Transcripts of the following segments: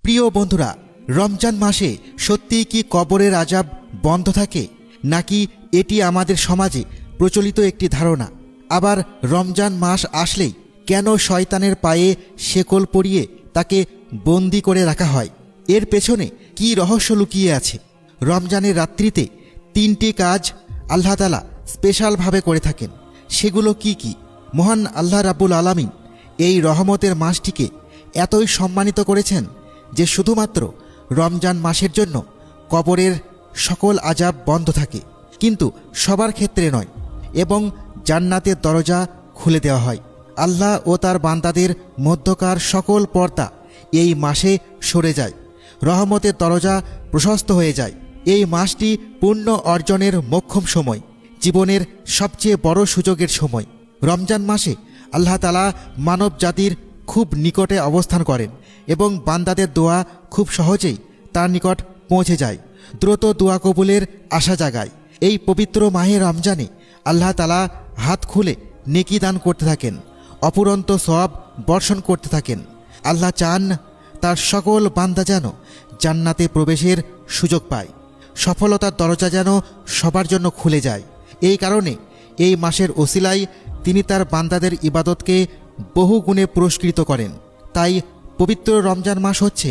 প্রিয় বন্ধুরা, রমজান মাসে সত্যিই কি কবরের আযাব বন্ধ থাকে, নাকি এটি আমাদের সমাজে প্রচলিত একটি ধারণা? আবার রমজান মাস আসলেই কেন শয়তানের পায়ে শেকল পরিয়ে তাকে বন্দি করে রাখা হয়? এর পেছনে কি রহস্য লুকিয়ে আছে? রমজানের রাত্রিতে 3টি কাজ আল্লাহ তাআলা স্পেশালভাবে করে থাকেন, সেগুলো কি কি? মহান আল্লাহ রাব্বুল আলামিন এই রহমতের মাসটিকে এতই সম্মানিত করেছেন যে শুধুমাত্র রমজান মাসের জন্য কবরের সকল আযাব বন্ধ থাকে, কিন্তু সবার ক্ষেত্রে নয়, এবং জান্নাতের দরজা খুলে দেওয়া হয়। আল্লাহ ও তার বান্দাদের মধ্যকার সকল পর্দা এই মাসে সরে যায়, রহমতের দরজা প্রশস্ত হয়ে যায়। এই মাসটি পুণ্য অর্জনের মোক্ষম সময়, জীবনের সবচেয়ে বড় সুযোগের সময়। রমজান মাসে আল্লাহ তাআলা মানব জাতির খুব নিকটে অবস্থান করেন এবং বান্দাদের দোয়া খুব সহজেই তার নিকট পৌঁছে যায়, দ্রুত দোয়া কবুলের আশা জাগায়। এই পবিত্র মাহে রমজানে আল্লাহ তাআলা হাত খুলে নেকি দান করতে থাকেন, অপুরন্ত সওয়াব বর্ষণ করতে থাকেন। আল্লাহ চান তার সকল বান্দা যেন জান্নাতে প্রবেশের সুযোগ পায়, সফলতার দরজা যেন সবার জন্য খুলে যায়। এই কারণে এই মাসের ওসিলায় তিনি তার বান্দাদের ইবাদতকে বহু গুণে পুরস্কৃত করেন। তাই পবিত্র রমজান মাস হচ্ছে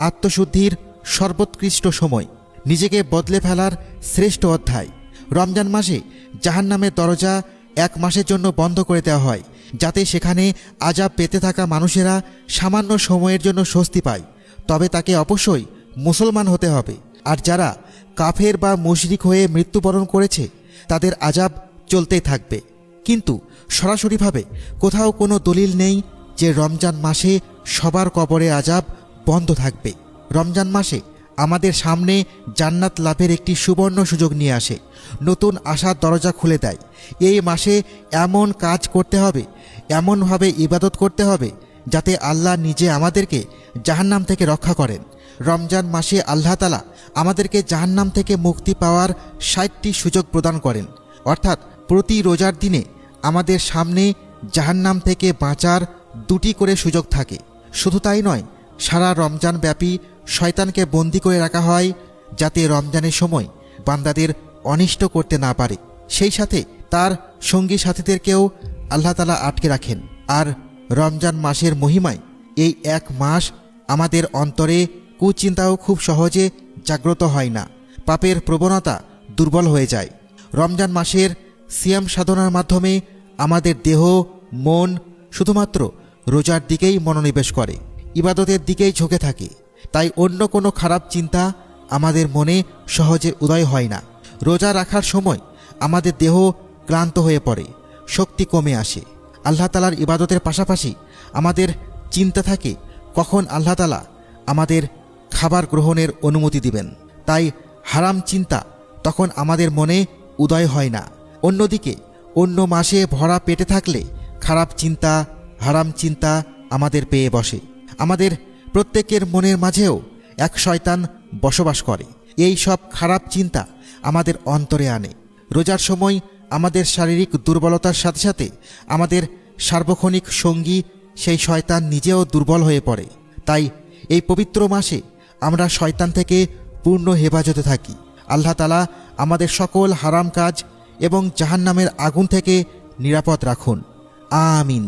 আত্মশুদ্ধির সর্বোৎকৃষ্ট সময়, নিজেকে বদলে ফেলার শ্রেষ্ঠ অধ্যায়। রমজান মাসে জাহান্নামের দরজা 1 মাসের জন্য বন্ধ করে দেওয়া হয়, যাতে সেখানে আযাব পেতে থাকা মানুষেরা সামান্য সময়ের জন্য স্বস্তি পায়। তবে তাকে অবশ্যই মুসলমান হতে হবে, আর যারা কাফের বা মুশরিক হয়ে মৃত্যুবরণ করেছে তাদের আযাব চলতেই থাকবে। কিন্তু সরাসরিভাবে কোথাও কোনো দলিল নেই যে রমজান মাসে সবার কবরে আযাব বন্ধ থাকবে। রমজান মাসে আমাদের সামনে জান্নাত লাভের একটি সুবর্ণ সুযোগ নিয়ে আসে, নতুন আশার দরজা খুলে দেয়। এই মাসে এমন কাজ করতে হবে, এমনভাবে ইবাদত করতে হবে যাতে আল্লাহ নিজে আমাদেরকে জাহান্নাম থেকে রক্ষা করেন। রমজান মাসে আল্লাহ তাআলা আমাদেরকে জাহান্নাম থেকে মুক্তি পাওয়ার 60টি সুযোগ প্রদান করেন, অর্থাৎ প্রতি রোজার দিনে আমাদের সামনে জাহান্নাম থেকে বাঁচার 2টি করে সুযোগ থাকে। শুধু তাই নয়, সারা রমজান ব্যাপী শয়তানকে বন্দি করে রাখা হয় যাতে রমজানের সময় বান্দাদের অনিষ্ট করতে না পারে। সেই সাথে তার সঙ্গী সাথীদেরকেও আল্লাহ তাআলা আটকে রাখেন। আর রমজান মাসের মহিমায় এই 1 মাস আমাদের অন্তরে কুচিন্তাও খুব সহজে জাগ্রত হয় না, পাপের প্রবণতা দুর্বল হয়ে যায়। রমজান মাসের সিয়াম সাধনার মাধ্যমে আমাদের দেহ মন শুধুমাত্র রোজার দিকেই মনোনিবেশ করে, ইবাদতের দিকেই ঝুঁকে থাকে। তাই অন্য কোনো খারাপ চিন্তা আমাদের মনে সহজে উদয় হয় না। রোজা রাখার সময় আমাদের দেহ ক্লান্ত হয়ে পড়ে, শক্তি কমে আসে। আল্লাহ তাআলার ইবাদতের পাশাপাশি আমাদের চিন্তা থাকে কখন আল্লাহ তাআলা আমাদের খাবার গ্রহণের অনুমতি দিবেন। তাই হারাম চিন্তা তখন আমাদের মনে উদয় হয় না। অন্যদিকে অন্য মাসে ভরা পেটে থাকলে খারাপ চিন্তা হারাম চিন্তা আমাদের পেয়ে বসে। আমাদের প্রত্যেকের মনের মাঝেও এক শয়তান বসবাস করে, এই সব খারাপ চিন্তা আমাদের অন্তরে আনে। রোজার সময় আমাদের শারীরিক দুর্বলতার সাথে সাথে আমাদের সার্বক্ষণিক সঙ্গী সেই শয়তান নিজেও দুর্বল হয়ে পড়ে। তাই এই পবিত্র মাসে আমরা শয়তান থেকে পূর্ণ হেফাজতে থাকি। আল্লাহ তাআলা আমাদের সকল হারাম কাজ এবং জাহান্নামের আগুন থেকে নিরাপদ রাখুন। আমিন।